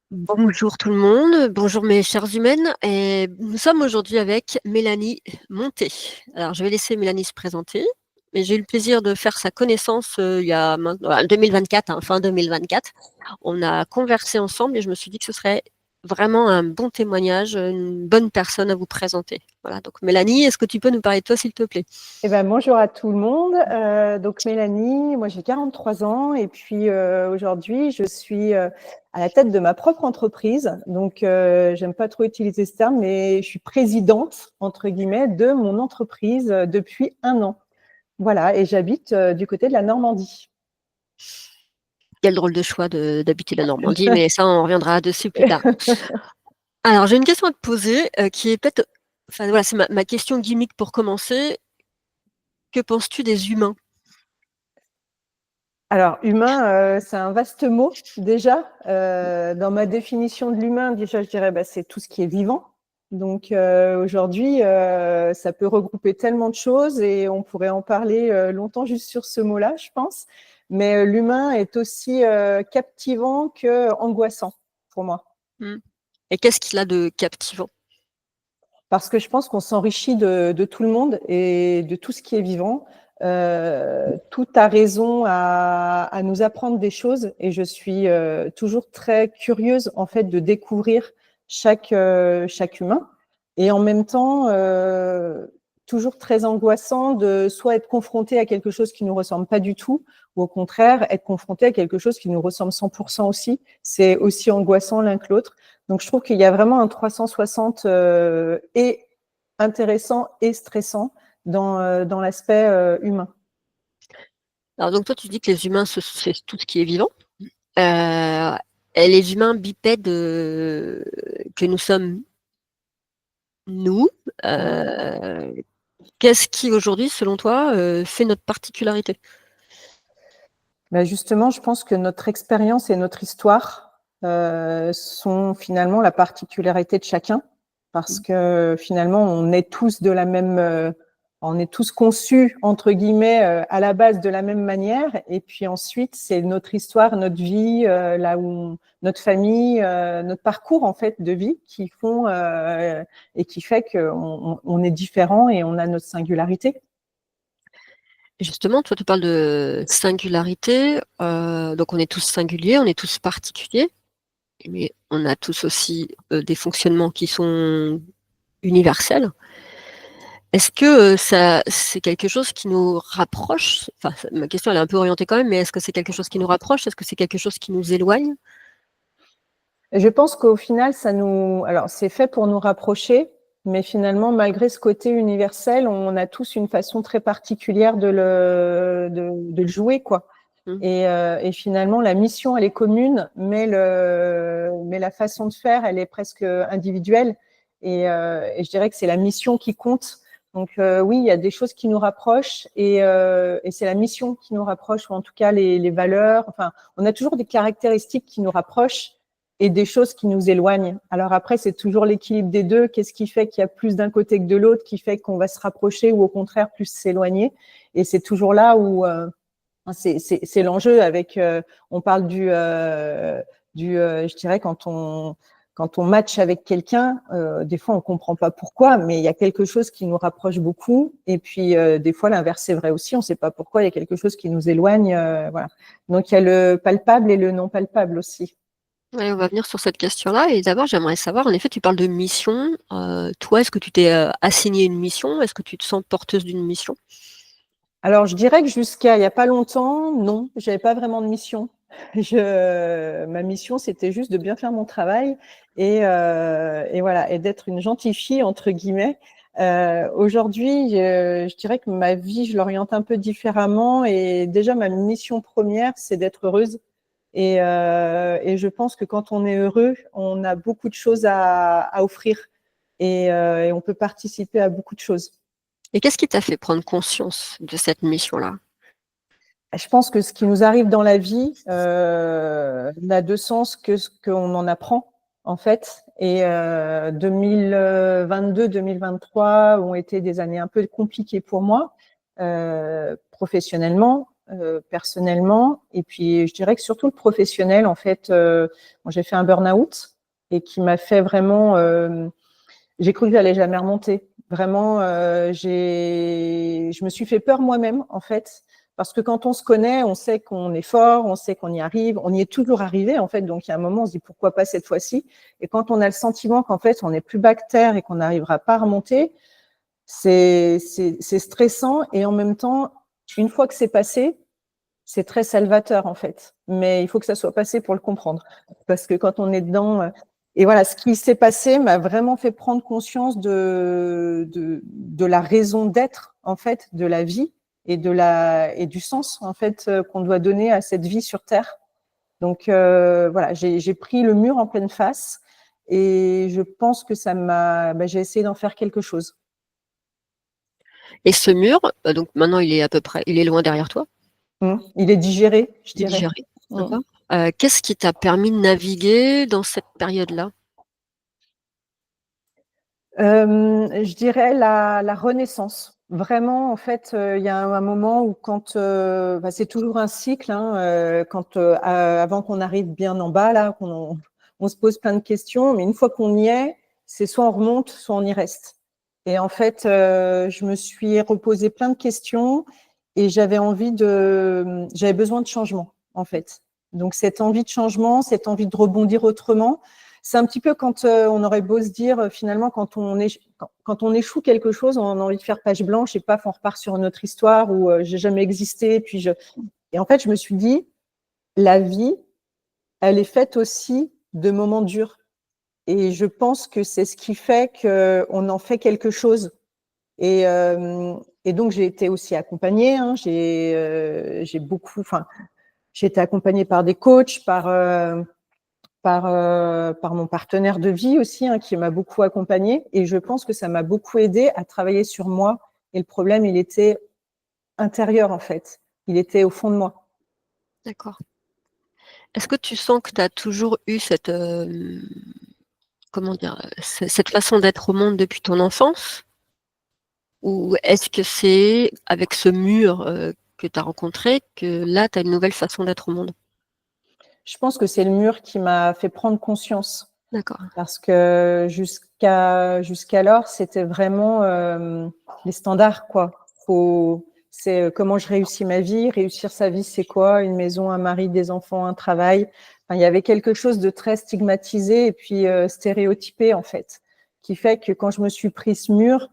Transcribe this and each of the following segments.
Bonjour tout le monde, bonjour mes chères humaines. Et nous sommes aujourd'hui avec Mélanie Monté. Alors je vais laisser Mélanie se présenter, mais j'ai eu le plaisir de faire sa connaissance il y a maintenant, 2024, fin 2024. On a conversé ensemble et je me suis dit que ce serait vraiment un bon témoignage, une bonne personne à vous présenter. Voilà, donc Mélanie, est-ce que tu peux nous parler de toi s'il te plaît? Bonjour à tout le monde. Donc Mélanie, moi j'ai 43 ans et puis aujourd'hui je suis à la tête de ma propre entreprise. Donc j'aime pas trop utiliser ce terme, mais je suis présidente entre guillemets de mon entreprise depuis 1 an. Voilà, et j'habite du côté de la Normandie. Quel drôle de choix d'habiter la Normandie, mais ça on reviendra dessus plus tard. Alors j'ai une question à te poser qui est peut-être, enfin voilà, c'est ma question gimmick pour commencer. Que penses-tu des humains? Alors, humain, c'est un vaste mot déjà. Dans ma définition de l'humain, déjà, je dirais c'est tout ce qui est vivant. Donc aujourd'hui, ça peut regrouper tellement de choses et on pourrait en parler longtemps juste sur ce mot-là, je pense. Mais l'humain est aussi captivant que angoissant pour moi. Hmm. Et qu'est-ce qu'il a de captivant? Parce que je pense qu'on s'enrichit de tout le monde et de tout ce qui est vivant. Tout a raison à nous apprendre des choses et je suis toujours très curieuse en fait de découvrir chaque humain et en même temps toujours très angoissant de soit être confronté à quelque chose qui nous ressemble pas du tout ou au contraire être confronté à quelque chose qui nous ressemble 100% aussi. C'est aussi angoissant l'un que l'autre. Donc, je trouve qu'il y a vraiment un 360 et intéressant et stressant dans l'aspect humain. Alors donc toi tu dis que les humains c'est tout ce qui est vivant. Euh, et les humains bipèdes que nous sommes nous, euh, qu'est-ce qui aujourd'hui selon toi fait notre particularité? Justement, je pense que notre expérience et notre histoire sont finalement la particularité de chacun, parce que finalement, on est tous conçus entre guillemets à la base de la même manière, et puis ensuite, c'est notre histoire, notre vie, notre famille, notre parcours en fait de vie qui font et qui fait qu'on est différent et on a notre singularité. Justement, toi tu parles de singularité, donc on est tous singuliers, on est tous particuliers, mais on a tous aussi des fonctionnements qui sont universels. Est-ce que ça, c'est quelque chose qui nous rapproche? Enfin, ma question elle est un peu orientée quand même, mais est-ce que c'est quelque chose qui nous rapproche? Est-ce que c'est quelque chose qui nous éloigne? Je pense qu'au final, alors c'est fait pour nous rapprocher, mais finalement, malgré ce côté universel, on a tous une façon très particulière de le jouer, quoi. Hmm. Et finalement, la mission, elle est commune, mais la façon de faire, elle est presque individuelle. Et je dirais que c'est la mission qui compte. Donc oui, il y a des choses qui nous rapprochent et c'est la mission qui nous rapproche, ou en tout cas les valeurs. Enfin, on a toujours des caractéristiques qui nous rapprochent et des choses qui nous éloignent. Alors après, c'est toujours l'équilibre des deux. Qu'est-ce qui fait qu'il y a plus d'un côté que de l'autre, qui fait qu'on va se rapprocher ou au contraire plus s'éloigner? Et c'est toujours là où c'est l'enjeu avec. On parle je dirais quand on match avec quelqu'un, des fois on comprend pas pourquoi, mais il y a quelque chose qui nous rapproche beaucoup. Et puis des fois l'inverse est vrai aussi. On ne sait pas pourquoi. Il y a quelque chose qui nous éloigne. Voilà. Donc il y a le palpable et le non palpable aussi. Ouais, on va venir sur cette question-là. Et d'abord, j'aimerais savoir, en effet, tu parles de mission. Toi, est-ce que tu t'es assigné une mission? Est-ce que tu te sens porteuse d'une mission? Alors, je dirais que jusqu'à il n'y a pas longtemps, non, j'avais pas vraiment de mission. Ma mission, c'était juste de bien faire mon travail et voilà, et d'être une gentille fille, entre guillemets. Aujourd'hui, je dirais que ma vie, je l'oriente un peu différemment et déjà, ma mission première, c'est d'être heureuse. Et je pense que quand on est heureux, on a beaucoup de choses à offrir et on peut participer à beaucoup de choses. Et qu'est-ce qui t'a fait prendre conscience de cette mission-là? Je pense que ce qui nous arrive dans la vie n'a de sens que ce qu'on en apprend, en fait. Et 2022-2023 ont été des années un peu compliquées pour moi, professionnellement. personnellement. Et puis, je dirais que surtout le professionnel, en fait, j'ai fait un burn-out et qui m'a fait vraiment… j'ai cru que j'allais jamais remonter. Vraiment, je me suis fait peur moi-même, en fait, parce que quand on se connaît, on sait qu'on est fort, on sait qu'on y arrive, on y est toujours arrivé, en fait. Donc, il y a un moment, on se dit pourquoi pas cette fois-ci. Et quand on a le sentiment qu'en fait, on est plus bas que terre et qu'on n'arrivera pas à remonter, c'est stressant. Et en même temps, une fois que c'est passé, c'est très salvateur, en fait. Mais il faut que ça soit passé pour le comprendre. Parce que quand on est dedans… Et voilà, ce qui s'est passé m'a vraiment fait prendre conscience de la raison d'être, en fait, de la vie et du sens, en fait, qu'on doit donner à cette vie sur Terre. Donc, voilà, j'ai pris le mur en pleine face et je pense que j'ai essayé d'en faire quelque chose. Et ce mur, donc maintenant, il est loin derrière toi. Il est digéré, je Il est dirais. digéré. D'accord. Qu'est-ce qui t'a permis de naviguer dans cette période-là? Je dirais la renaissance. Vraiment, en fait, il y a un moment où c'est toujours un cycle, hein, avant qu'on arrive bien en bas, là, on se pose plein de questions, mais une fois qu'on y est, c'est soit on remonte, soit on y reste. Et en fait, je me suis reposé plein de questions et j'avais besoin de changement, en fait. Donc, cette envie de changement, cette envie de rebondir autrement, c'est un petit peu quand on aurait beau se dire, finalement, quand on échoue quelque chose, on a envie de faire page blanche et paf, on repart sur notre histoire où j'ai jamais existé. Et en fait, je me suis dit, la vie, elle est faite aussi de moments durs. Et je pense que c'est ce qui fait qu'on en fait quelque chose. Et donc, j'ai été aussi accompagnée. Hein, j'ai été accompagnée par des coachs, par mon partenaire de vie aussi, hein, qui m'a beaucoup accompagnée. Et je pense que ça m'a beaucoup aidée à travailler sur moi. Et le problème, il était intérieur, en fait. Il était au fond de moi. D'accord. Est-ce que tu sens que tu as toujours eu cette façon d'être au monde depuis ton enfance? Ou est-ce que c'est avec ce mur que tu as rencontré que là, tu as une nouvelle façon d'être au monde? Je pense que c'est le mur qui m'a fait prendre conscience. D'accord. Parce que jusqu'alors, c'était vraiment les standards, quoi. C'est comment je réussis ma vie. Réussir sa vie, c'est quoi? Une maison, un mari, des enfants, un travail. Enfin, il y avait quelque chose de très stigmatisé et puis stéréotypé, en fait, qui fait que quand je me suis pris ce mur,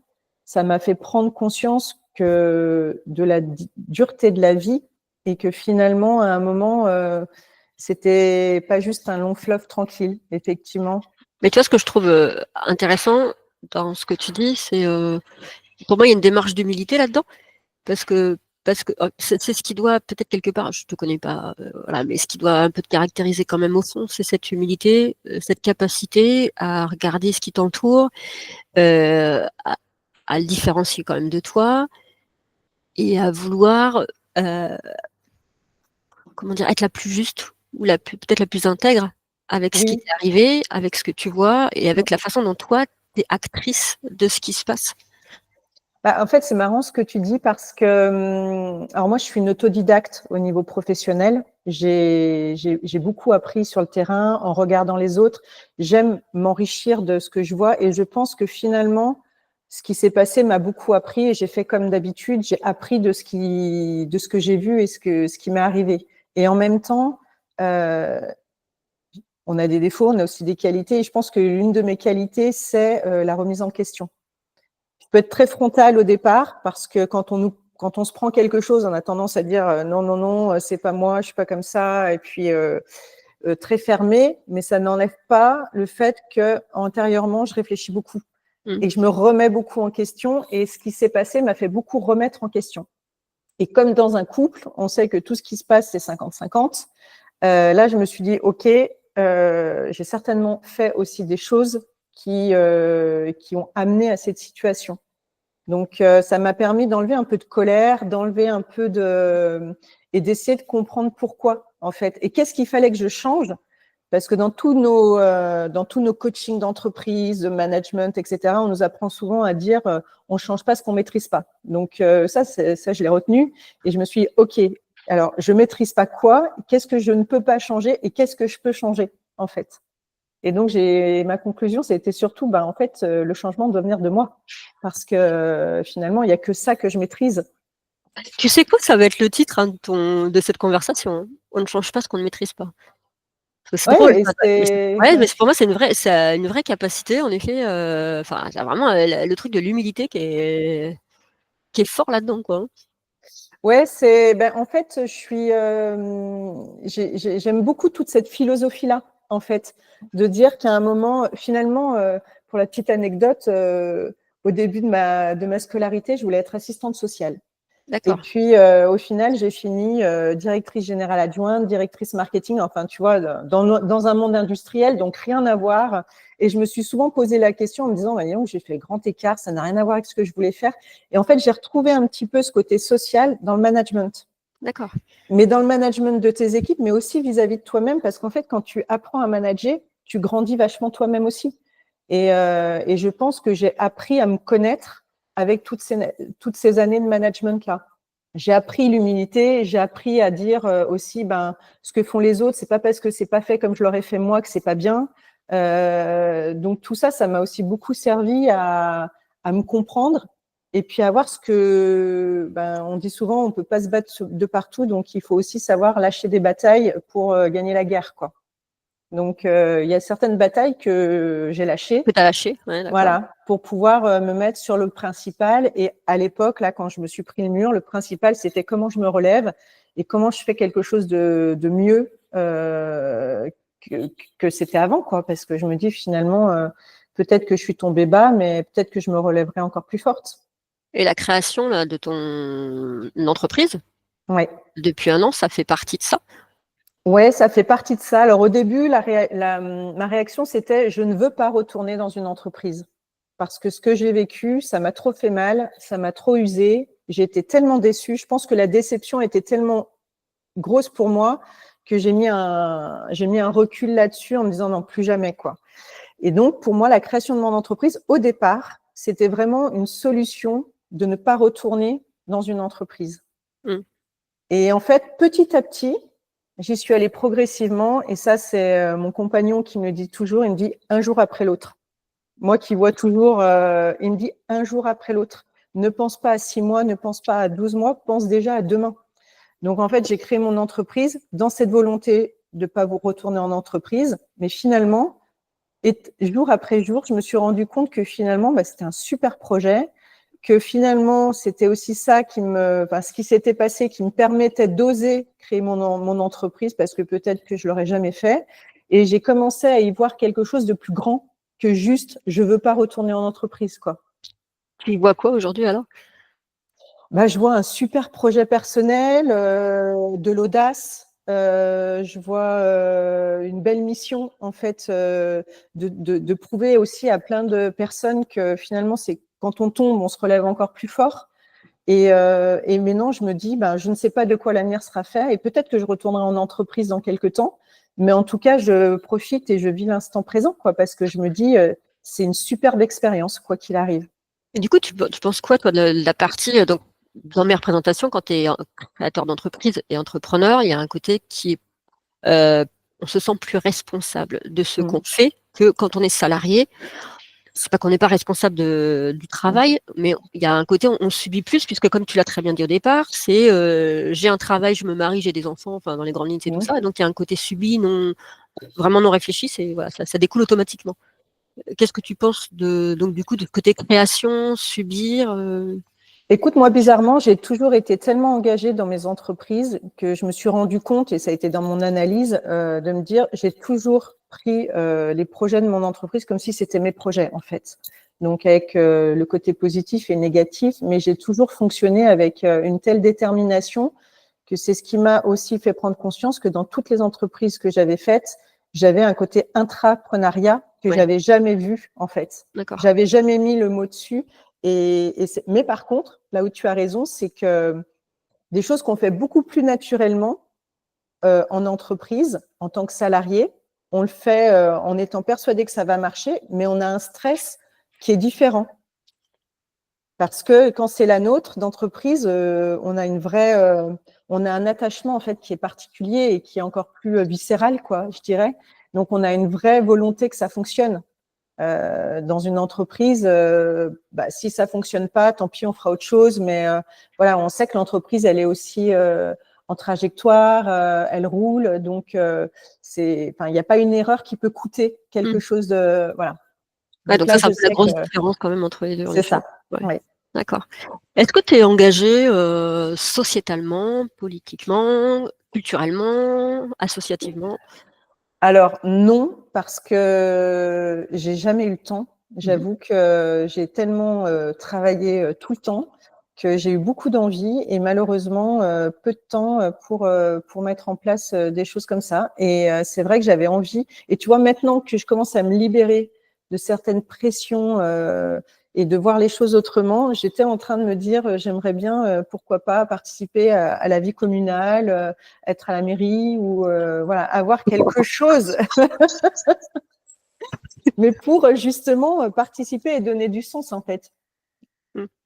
ça m'a fait prendre conscience de la dureté de la vie et que finalement, à un moment, c'était pas juste un long fleuve tranquille, effectivement. Mais tu vois, ce que je trouve intéressant dans ce que tu dis, c'est pour moi, il y a une démarche d'humilité là-dedans, parce que c'est ce qui doit peut-être quelque part, je te connais pas, voilà, mais ce qui doit un peu te caractériser quand même au fond, c'est cette humilité, cette capacité à regarder ce qui t'entoure, à le différencier quand même de toi, et à vouloir, comment dire, être la plus juste ou peut-être la plus intègre avec ce qui Oui. t'est arrivé, avec ce que tu vois et avec la façon dont toi, tu es actrice de ce qui se passe. En fait, c'est marrant ce que tu dis parce que, alors moi, je suis une autodidacte au niveau professionnel. J'ai beaucoup appris sur le terrain en regardant les autres. J'aime m'enrichir de ce que je vois et je pense que finalement, ce qui s'est passé m'a beaucoup appris et j'ai fait comme d'habitude. J'ai appris de ce que j'ai vu et ce qui m'est arrivé. Et en même temps, on a des défauts, on a aussi des qualités. Et je pense que l'une de mes qualités, c'est la remise en question. Je peux être très frontale au départ parce que quand on se prend quelque chose, on a tendance à dire non, non, non, c'est pas moi, je suis pas comme ça, et puis très fermée, mais ça n'enlève pas le fait que antérieurement, je réfléchis beaucoup et je me remets beaucoup en question. Et ce qui s'est passé m'a fait beaucoup remettre en question. Et comme dans un couple, on sait que tout ce qui se passe, c'est 50-50. Là, je me suis dit, OK, j'ai certainement fait aussi des choses qui ont amené à cette situation. Donc, ça m'a permis d'enlever un peu de colère, d'enlever un peu et d'essayer de comprendre pourquoi, en fait. Et qu'est-ce qu'il fallait que je change? Parce que dans tous nos coachings d'entreprise, de management, etc., on nous apprend souvent à dire on change pas ce qu'on maîtrise pas. Donc, ça, je l'ai retenu. Et je me suis dit, OK, Alors, je maîtrise pas quoi, qu'est-ce que je ne peux pas changer et qu'est-ce que je peux changer, en fait. Et donc, ma conclusion, c'était surtout, en fait, le changement doit venir de moi. Parce que finalement, il n'y a que ça que je maîtrise. Tu sais quoi, ça va être le titre de cette conversation, hein. On ne change pas ce qu'on ne maîtrise pas. C'est drôle. Ouais, et Ouais, mais pour moi, c'est une vraie capacité, en effet. Enfin, c'est vraiment le truc de l'humilité qui est fort là-dedans, quoi, hein. Ouais, en fait, j'aime beaucoup toute cette philosophie-là, en fait, de dire qu'à un moment, finalement, pour la petite anecdote, au début de ma scolarité, je voulais être assistante sociale. Et D'accord. puis, au final, j'ai fini directrice générale adjointe, directrice marketing, enfin, tu vois, dans un monde industriel, donc rien à voir. Et je me suis souvent posé la question en me disant, voyons, j'ai fait grand écart, ça n'a rien à voir avec ce que je voulais faire. Et en fait, j'ai retrouvé un petit peu ce côté social dans le management. D'accord. Mais dans le management de tes équipes, mais aussi vis-à-vis de toi-même, parce qu'en fait, quand tu apprends à manager, tu grandis vachement toi-même aussi. Et je pense que j'ai appris à me connaître avec toutes ces années de management-là. J'ai appris l'humilité, j'ai appris à dire aussi, ce que font les autres, c'est pas parce que c'est pas fait comme je l'aurais fait moi que c'est pas bien. Donc tout ça, ça m'a aussi beaucoup servi à me comprendre et puis à voir ce que, on dit souvent, on peut pas se battre de partout, donc il faut aussi savoir lâcher des batailles pour gagner la guerre, quoi. Donc il y a certaines batailles que j'ai lâchées. Que tu as lâché, ouais, d'accord. Voilà, pour pouvoir me mettre sur le principal. Et à l'époque, là, quand je me suis pris le mur, le principal, c'était comment je me relève et comment je fais quelque chose de mieux que c'était avant, quoi. Parce que je me dis finalement, peut-être que je suis tombée bas, mais peut-être que je me relèverai encore plus forte. Et la création là, de ton entreprise, Ouais. depuis 1 an, ça fait partie de ça? Ouais, ça fait partie de ça. Alors au début, ma réaction, c'était je ne veux pas retourner dans une entreprise. Parce que ce que j'ai vécu, ça m'a trop fait mal, ça m'a trop usé. J'ai été tellement déçue. Je pense que la déception était tellement grosse pour moi que j'ai mis un recul là-dessus en me disant non, plus jamais, quoi. Et donc, pour moi, la création de mon entreprise, au départ, c'était vraiment une solution de ne pas retourner dans une entreprise. Mmh. Et en fait, petit à petit, j'y suis allée progressivement. Et ça, c'est mon compagnon qui me le dit toujours. Il me dit un jour après l'autre. Moi qui vois toujours, il me dit un jour après l'autre. Ne pense pas à 6 mois, ne pense pas à 12 mois, pense déjà à demain. Donc, en fait, j'ai créé mon entreprise dans cette volonté de ne pas vous retourner en entreprise. Mais finalement, jour après jour, je me suis rendu compte que finalement, c'était un super projet, que finalement, c'était aussi ça ce qui s'était passé qui me permettait d'oser créer mon entreprise parce que peut-être que je l'aurais jamais fait. Et j'ai commencé à y voir quelque chose de plus grand que juste, je veux pas retourner en entreprise, quoi. Tu y vois quoi aujourd'hui alors? Je vois un super projet personnel, de l'audace. Je vois une belle mission, en fait, de prouver aussi à plein de personnes que finalement, c'est quand on tombe, on se relève encore plus fort. Et maintenant, je me dis, je ne sais pas de quoi l'avenir sera fait, et peut-être que je retournerai en entreprise dans quelques temps. Mais en tout cas, je profite et je vis l'instant présent, quoi, parce que je me dis, c'est une superbe expérience, quoi qu'il arrive. Et du coup, tu penses quoi, toi, de la partie, donc, dans mes représentations, quand tu es créateur d'entreprise et entrepreneur, il y a un côté qui est, on se sent plus responsable de ce Mm. qu'on fait que quand on est salarié. C'est pas qu'on n'est pas responsable du Mm. travail, mais il y a un côté, on subit plus, puisque comme tu l'as très bien dit au départ, c'est j'ai un travail, je me marie, j'ai des enfants, enfin dans les grandes lignes, c'est tout Mm. ça. Et donc il y a un côté subi, vraiment non réfléchi, voilà, ça découle automatiquement. Qu'est-ce que tu penses donc du coup, de côté création, subir Écoute, moi, bizarrement, j'ai toujours été tellement engagée dans mes entreprises que je me suis rendu compte, et ça a été dans mon analyse, de me dire, j'ai toujours pris les projets de mon entreprise comme si c'était mes projets, en fait. Donc, avec le côté positif et négatif, mais j'ai toujours fonctionné avec une telle détermination que c'est ce qui m'a aussi fait prendre conscience que dans toutes les entreprises que j'avais faites, j'avais un côté intrapreneuriat que Ouais, j'avais jamais vu, en fait. d'accord. J'avais jamais mis le mot dessus. Mais par contre, là où tu as raison, c'est que des choses qu'on fait beaucoup plus naturellement en entreprise, en tant que salarié, on le fait en étant persuadé que ça va marcher, mais on a un stress qui est différent. Parce que quand c'est la nôtre d'entreprise, on a une vraie on a un attachement en fait qui est particulier et qui est encore plus viscéral, quoi, je dirais. Donc, on a une vraie volonté que ça fonctionne. Dans une entreprise, si ça fonctionne pas, tant pis, on fera autre chose. Mais voilà, on sait que l'entreprise, elle est aussi en trajectoire, elle roule. Donc, il n'y a pas une erreur qui peut coûter quelque chose de… Voilà. Ouais, donc ça, là, c'est un je peu la sais grosse que différence quand même entre les deux, en c'est effet. ça. Ouais. Ouais. D'accord. Est-ce que tu es engagé sociétalement, politiquement, culturellement, associativement? Alors non, parce que j'ai jamais eu le temps. J'avoue que j'ai tellement travaillé tout le temps que j'ai eu beaucoup d'envie et malheureusement peu de temps pour mettre en place des choses comme ça. Et c'est vrai que j'avais envie. Et tu vois, maintenant que je commence à me libérer de certaines pressions et de voir les choses autrement, j'étais en train de me dire, j'aimerais bien, pourquoi pas, participer à la vie communale, être à la mairie ou voilà, avoir quelque chose, mais pour justement participer et donner du sens en fait.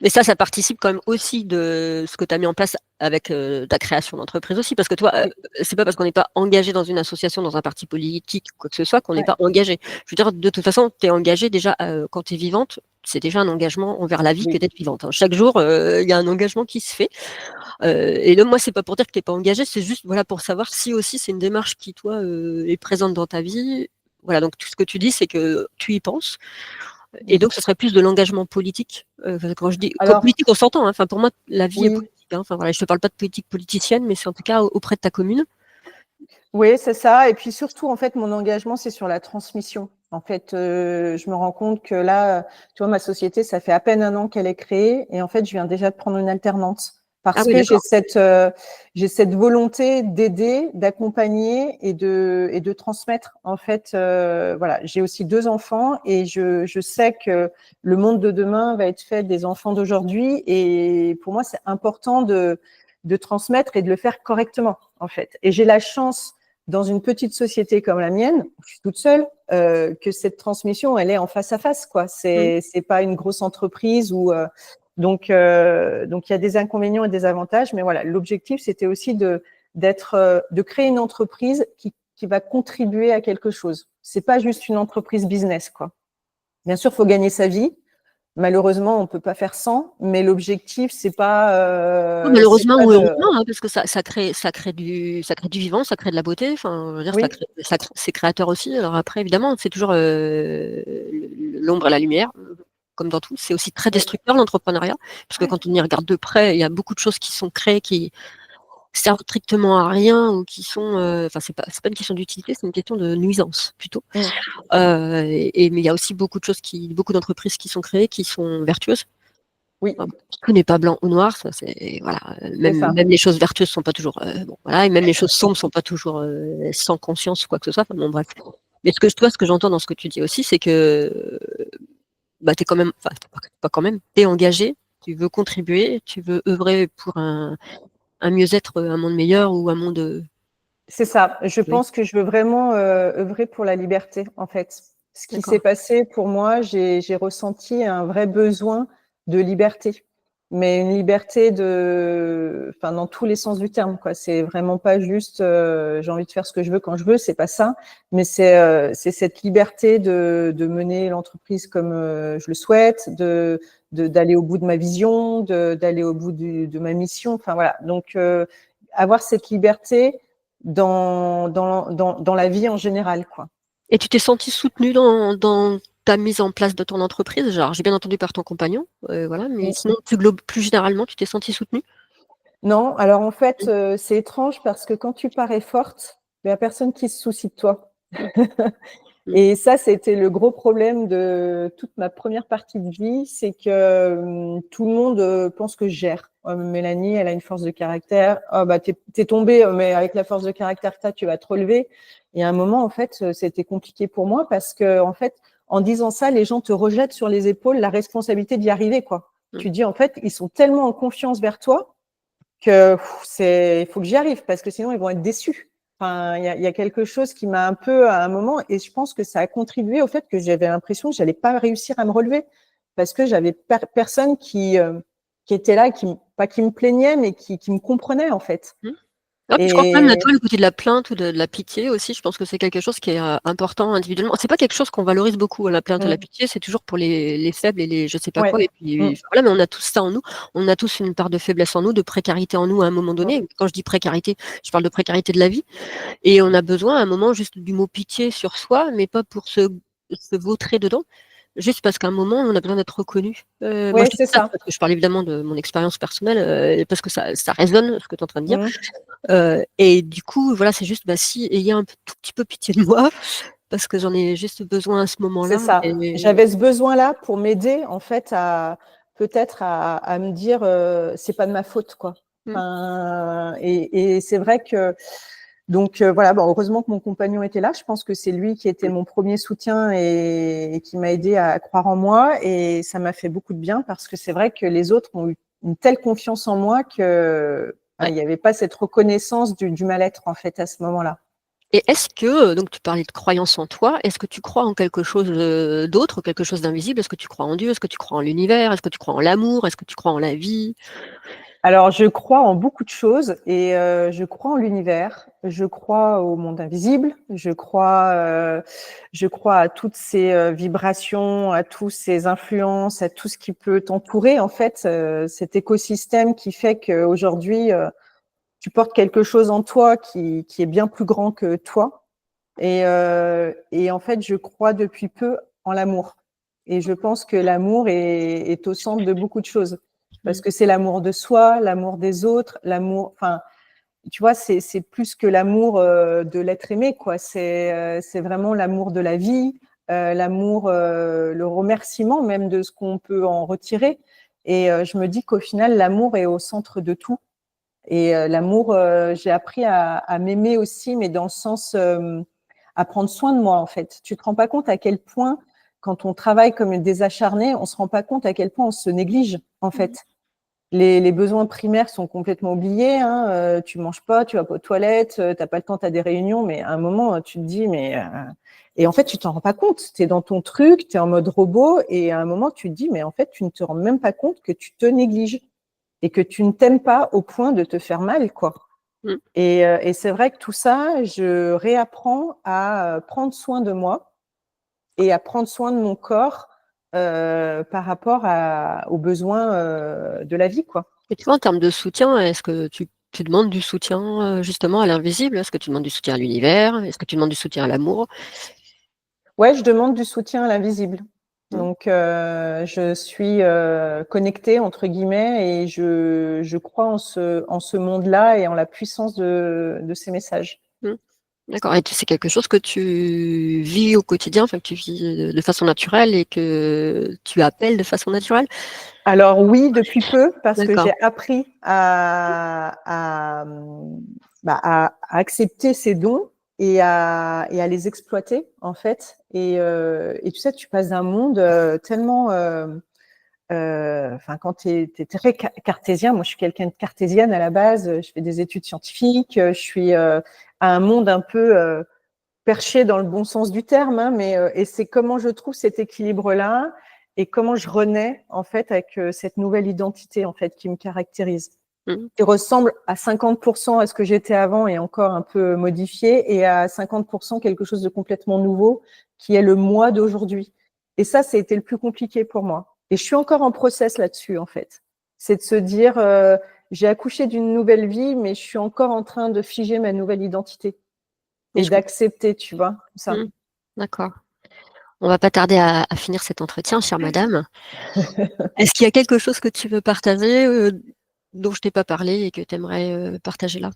Mais ça participe quand même aussi de ce que tu as mis en place avec ta création d'entreprise aussi, parce que toi, Oui, c'est pas parce qu'on n'est pas engagé dans une association, dans un parti politique, quoi que ce soit, qu'on n'est ouais, pas engagé. Je veux dire, de toute façon, tu es engagé déjà quand tu es vivante, c'est déjà un engagement envers la vie que oui. d'être vivante. Hein. Chaque jour, il y a un engagement qui se fait. Et là, moi, c'est pas pour dire que tu n'es pas engagé, c'est juste voilà, pour savoir si aussi c'est une démarche qui, toi, est présente dans ta vie. Voilà, donc tout ce que tu dis, c'est que tu y penses. Et donc, ce serait plus de l'engagement politique. Quand je dis Alors, politique, on s'entend. Hein. Enfin, pour moi, la vie est oui, politique. Hein. Enfin, voilà, je ne te parle pas de politique politicienne, mais c'est en tout cas auprès de ta commune. oui, c'est ça. Et puis surtout, en fait, mon engagement, c'est sur la transmission. En fait, je me rends compte que là, tu vois, ma société, ça fait à peine 1 an qu'elle est créée, et en fait, je viens déjà de prendre une alternance Ah parce oui, que d'accord. j'ai cette volonté d'aider, d'accompagner et de transmettre. En fait, voilà, j'ai aussi 2 enfants et je sais que le monde de demain va être fait des enfants d'aujourd'hui, et pour moi, c'est important de transmettre et de le faire correctement, en fait. Et j'ai la chance dans une petite société comme la mienne, je suis toute seule, que cette transmission, elle est en face à face, quoi. C'est pas une grosse entreprise où donc il y a des inconvénients et des avantages, mais voilà, l'objectif c'était aussi de créer une entreprise qui va contribuer à quelque chose. C'est pas juste une entreprise business, quoi. Bien sûr, il faut gagner sa vie. Malheureusement, on peut pas faire sans, mais l'objectif c'est Malheureusement pas ou de… heureusement, hein, parce que ça crée du vivant, ça crée de la beauté. Enfin, je veux dire, Oui, c'est créateur aussi. Alors après, évidemment, c'est toujours l'ombre et la lumière, comme dans tout. C'est aussi très oui, destructeur l'entrepreneuriat, parce que quand on y regarde de près, il y a beaucoup de choses qui sont créées qui servent strictement à rien ou qui sont, enfin, c'est pas une question d'utilité, c'est une question de nuisance plutôt. mm, Mais il y a aussi beaucoup d'entreprises qui sont créées qui sont vertueuses. oui, Tout n'est pas blanc ou noir, ça c'est voilà. c'est ça. Même les choses vertueuses sont pas toujours bon, voilà, et même les choses sombres sont pas toujours sans conscience ou quoi que ce soit. Enfin, bon, bref. Mais ce que j'entends dans ce que tu dis aussi, c'est que t'es quand même, enfin pas quand même, t'es engagé, tu veux contribuer, tu veux œuvrer pour un mieux-être, un monde meilleur ou un monde. C'est ça. Je Oui. pense que je veux vraiment œuvrer pour la liberté, en fait. Ce qui s'est D'accord. passé pour moi, j'ai ressenti un vrai besoin de liberté, mais une liberté enfin, dans tous les sens du terme, quoi. C'est vraiment pas juste j'ai envie de faire ce que je veux quand je veux, c'est pas ça, mais c'est cette liberté de mener l'entreprise comme je le souhaite, d'aller au bout de ma vision, d'aller au bout de ma mission. Enfin voilà. Donc avoir cette liberté dans la vie en général, quoi. Et tu t'es senti soutenue dans ta mise en place de ton entreprise? Genre, j'ai bien entendu par ton compagnon, voilà, mais sinon, plus généralement, tu t'es sentie soutenue? Non, alors en fait, c'est étrange parce que quand tu parais forte, il n'y a personne qui se soucie de toi. Mmh. Mmh. Et ça, c'était le gros problème de toute ma première partie de vie, c'est que tout le monde pense que je gère. Oh, Mélanie, elle a une force de caractère. Oh, bah, t'es tombée, mais avec la force de caractère que tu vas te relever. Et à un moment, en fait, c'était compliqué pour moi parce que, en fait, en disant ça, les gens te rejettent sur les épaules la responsabilité d'y arriver, quoi. Mmh. Tu dis, en fait, ils sont tellement en confiance vers toi que il faut que j'y arrive parce que sinon ils vont être déçus. Enfin, il y a quelque chose qui m'a un peu à un moment, et je pense que ça a contribué au fait que j'avais l'impression que j'allais pas réussir à me relever parce que j'avais personne qui était là, pas qui me plaignaient, mais qui me comprenaient en fait. Ah, puis je crois que même, Et toi, le côté de la plainte ou de la pitié aussi, je pense que c'est quelque chose qui est, important individuellement. C'est pas quelque chose qu'on valorise beaucoup, la plainte et la pitié, c'est toujours pour les faibles et les je sais pas ouais. quoi et puis, enfin, voilà, mais on a tous ça en nous. On a tous une part de faiblesse en nous, de précarité en nous à un moment donné. Quand je dis précarité, je parle de précarité de la vie et on a besoin à un moment juste du mot pitié sur soi, mais pas pour se vautrer dedans, juste parce qu'à un moment, on a besoin d'être reconnu. Moi, Ouais, je te c'est dis ça ça. parce que je parle évidemment de mon expérience personnelle, parce que ça résonne, ce que tu es en train de dire. Et du coup, voilà, c'est juste, si, ayez un tout petit peu pitié de moi, parce que j'en ai juste besoin à ce C'est moment-là. ça. J'avais ce besoin-là pour m'aider, en fait, peut-être à me dire, c'est pas de ma faute, quoi. Enfin, et c'est vrai que, donc voilà, heureusement que mon compagnon était là. Je pense que c'est lui qui était mon premier soutien et qui m'a aidé à croire en moi. Et ça m'a fait beaucoup de bien parce que c'est vrai que les autres ont eu une telle confiance en moi que il n'y avait pas cette reconnaissance du mal-être, en fait, à ce moment-là. Et est-ce que, donc tu parlais de croyance en toi, est-ce que tu crois en quelque chose d'autre, quelque chose d'invisible? Est-ce que tu crois en Dieu? Est-ce que tu crois en l'univers? Est-ce que tu crois en l'amour? Est-ce que tu crois en la vie? Alors, je crois en beaucoup de choses et je crois en l'univers, je crois au monde invisible, je crois à toutes ces vibrations, à toutes ces influences, à tout ce qui peut t'entourer, en fait, cet écosystème qui fait qu'aujourd'hui, tu portes quelque chose en toi qui est bien plus grand que toi. Et en fait, je crois depuis peu en l'amour. Et je pense que l'amour est au centre de beaucoup de choses. Parce que c'est l'amour de soi, l'amour des autres, l'amour. Enfin, tu vois, c'est plus que l'amour de l'être aimé, quoi. C'est vraiment l'amour de la vie, l'amour, le remerciement même de ce qu'on peut en retirer. Et je me dis qu'au final, l'amour est au centre de tout. Et l'amour, j'ai appris à m'aimer aussi, mais dans le sens à prendre soin de moi, en fait. Tu te rends pas compte à quel point, quand on travaille comme des acharnés, on se rend pas compte à quel point on se néglige, en fait. Les besoins primaires sont complètement oubliés. Hein. Tu manges pas, tu vas pas aux toilettes, t'as pas le temps, t'as des réunions, mais à un moment, tu te dis, mais et en fait, tu t'en rends pas compte. Tu es dans ton truc, tu es en mode robot, et à un moment, tu te dis, mais en fait, tu ne te rends même pas compte que tu te négliges et que tu ne t'aimes pas au point de te faire mal, quoi. Et c'est vrai que tout ça, je réapprends à prendre soin de moi et à prendre soin de mon corps par rapport aux besoins de la vie, quoi. Et tu vois, en termes de soutien, est-ce que tu demandes du soutien justement à l'invisible? Est-ce que tu demandes du soutien à l'univers? Est-ce que tu demandes du soutien à l'amour? Ouais, je demande du soutien à l'invisible. Donc, je suis connectée, entre guillemets, et je crois en ce monde-là et en la puissance de ces messages. D'accord. Et c'est quelque chose que tu vis au quotidien, enfin que tu vis de façon naturelle et que tu appelles de façon naturelle? Alors oui, depuis peu, parce que D'accord. j'ai appris à accepter ces dons et à les exploiter, en fait. Et tu sais, tu passes d'un monde tellement… Enfin, quand tu es très cartésien, moi je suis quelqu'un de cartésienne à la base, je fais des études scientifiques, je suis à un monde un peu perché dans le bon sens du terme, hein, mais et c'est comment je trouve cet équilibre-là et comment je renais en fait avec cette nouvelle identité en fait qui me caractérise, qui ressemble à 50% à ce que j'étais avant et encore un peu modifié, et à 50% quelque chose de complètement nouveau qui est le moi d'aujourd'hui. Et ça a été le plus compliqué pour moi. Et je suis encore en process là-dessus en fait. C'est de se dire, j'ai accouché d'une nouvelle vie, mais je suis encore en train de figer ma nouvelle identité Et et je comprends. d'accepter, tu vois, ça. D'accord. On va pas tarder à finir cet entretien, chère madame. Est-ce qu'il y a quelque chose que tu veux partager, dont je t'ai pas parlé et que tu aimerais partager là?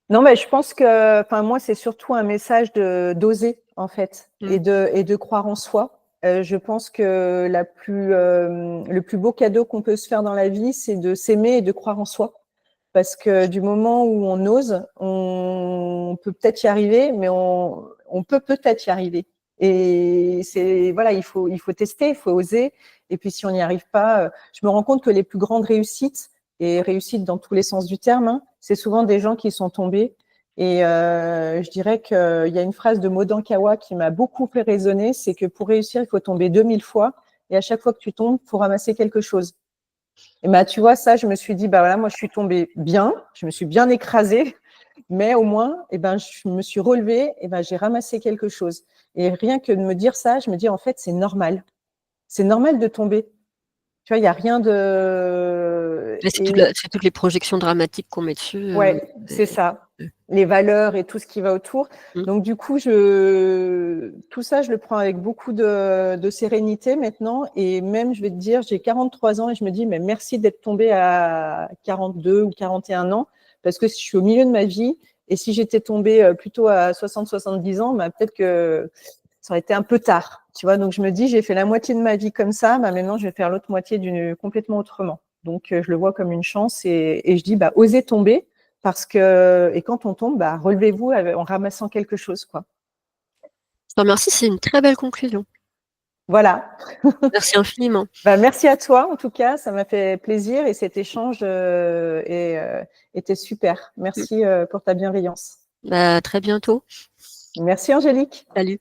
Non, mais je pense que, enfin, moi, c'est surtout un message d'oser, en fait, et de croire en soi. Je pense que le plus beau cadeau qu'on peut se faire dans la vie, c'est de s'aimer et de croire en soi. Parce que du moment où on ose, on peut peut-être y arriver, mais on peut peut-être y arriver. Et c'est, voilà, il faut tester, il faut oser. Et puis, si on n'y arrive pas, je me rends compte que les plus grandes réussites, et réussites dans tous les sens du terme, hein, c'est souvent des gens qui sont tombés. Et je dirais qu'il y a une phrase de Maud Ankawa qui m'a beaucoup fait résonner, c'est que pour réussir, il faut tomber 2000 fois. Et à chaque fois que tu tombes, il faut ramasser quelque chose. Et bah, tu vois, ça, je me suis dit, bah voilà, moi, je suis tombée bien, je me suis bien écrasée, mais au moins, je me suis relevée, j'ai ramassé quelque chose. Et rien que de me dire ça, je me dis, en fait, c'est normal. C'est normal de tomber. Tu vois, il n'y a rien de… Là, c'est toutes les projections dramatiques qu'on met dessus. Ouais, c'est ça. Les valeurs et tout ce qui va autour. Mmh. Donc, du coup, tout ça, je le prends avec beaucoup de sérénité maintenant. Et même, je vais te dire, j'ai 43 ans et je me dis, mais merci d'être tombée à 42 ou 41 ans, parce que je suis au milieu de ma vie. Et si j'étais tombée plutôt à 60, 70 ans, peut-être que ça aurait été un peu tard. Tu vois, donc je me dis, j'ai fait la moitié de ma vie comme ça, maintenant, je vais faire l'autre moitié complètement autrement. Donc, je le vois comme une chance et je dis, osez tomber. Et quand on tombe, relevez-vous en ramassant quelque chose, quoi. Je te remercie, c'est une très belle conclusion. Voilà. Merci infiniment. Merci à toi, en tout cas, ça m'a fait plaisir et cet échange était super. Merci pour ta bienveillance. À très bientôt. Merci, Angélique. Salut.